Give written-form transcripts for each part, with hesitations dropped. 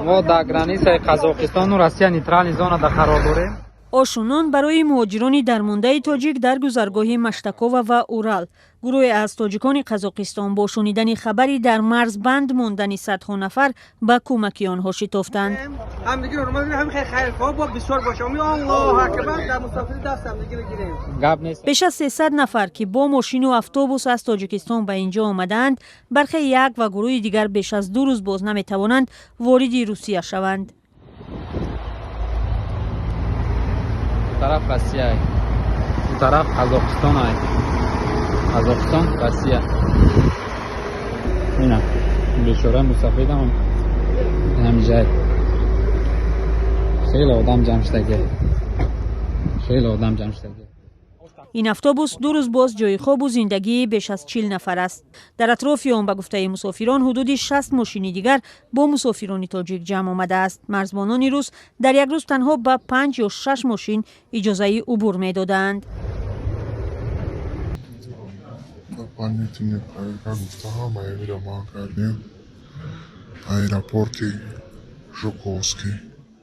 ما در گرانیسای قزاقستان و روسیه نیترال زون در قرار داریم. آشونان برای مهاجران درمانده تاجیک در گذرگاه مشتکاوا و اورال. گروه از تاجیکان قزاقستان با شنیدن خبری در مرز بند ماندن صدها نفر به کمک آنها شتافتند. بیش از 300 نفر که با ماشین و اتوبوس از تاجیکستان به اینجا آمدند، برخی یک و گروه دیگر بیش از 2 روز باز نمیتوانند وارد روسیه شوند. طرف روسیه، اون طرف قزاقستان است. قزاقستان، روسیه. اینا بیچاره مسافر هم همینجا. خیلی آدم جمع شده. خیلی آدم جمع شده. این اتوبوس 2 روز باز جای خواب و زندگی بیش از 40 نفر است. در اطراف آن به گفته مسافران حدود 60 ماشین دیگر با مسافران تاجیک جمع آمده است. مرزبانان روس در یک روز تنها به 5 یا 6 ماشین اجازه عبور میدادند.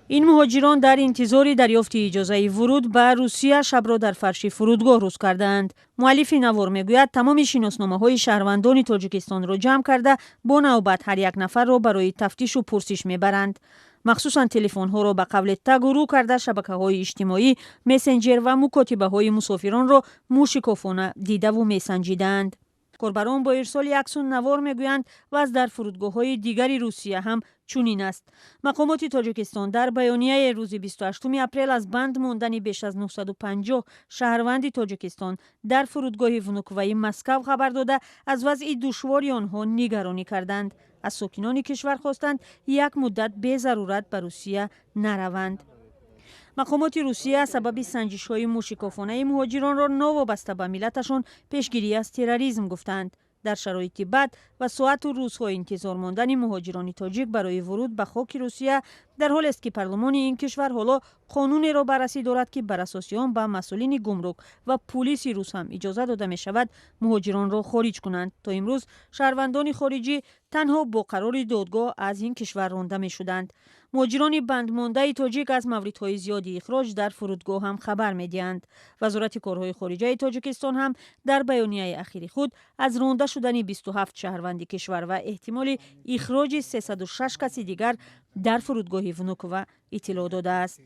این مهاجران در انتظار دریافت اجازه ورود به روسیه شب را در فرش فرودگاه روز کردند. مؤلف نوار میگوید تمام شناسنامه‌های شهروندان تاجیکستان را جمع کرده با نوبت هر یک نفر را برای تفتیش و پرسش میبرند. مخصوصا تلفن ها را به قبل تگ و رو کرده شبکه‌های اجتماعی، مسنجر و مکاتبه‌های مسافران را موشکافانه دیده و میسنجیدند. کاربران با ارسال عکسون نوار میگویند وضع در فرودگاه‌های دیگری روسیه هم چنین است. مقامات تاجیکستان در بیانیه روز 28 اپریل از بند ماندن بیش از 950 شهروند تاجیکستان در فرودگاه ونوکوی مسکو خبر داده از وضع دشواری آنها نگرانی کردند. از ساکنان کشور خواستند یک مدت به ضرورت به روسیه نروند. مقامات روسیه سبب سنجش‌های موشکافانه مهاجران را نوابسته به ملتشان پیشگیری از تروریسم گفتند. در شرایط بد و ساعت و روزهای انتظار ماندن مهاجران تاجیک برای ورود به خاک روسیه، در حالی است که پارلمان این کشور حالا قانونی را بررسی دارد که بر اساس آن به مسئولین گمرک و پلیس روس هم اجازه داده می شود مهاجران را خارج کنند. تا امروز شهروندان خارجی تنها با قرار دادگاه از این کشور رانده می شدند. مهاجران بندمانده تاجیک از موردهای زیادی اخراج در فرودگاه هم خبر می دهند. وزارت کارهای خارجه تاجیکستان هم در بیانیه اخیر خود از رانده شدن 27 شهروند کشور و احتمال اخراج 306 کسی دیگر در فرودگاه ونوکووا اطلاع داده است.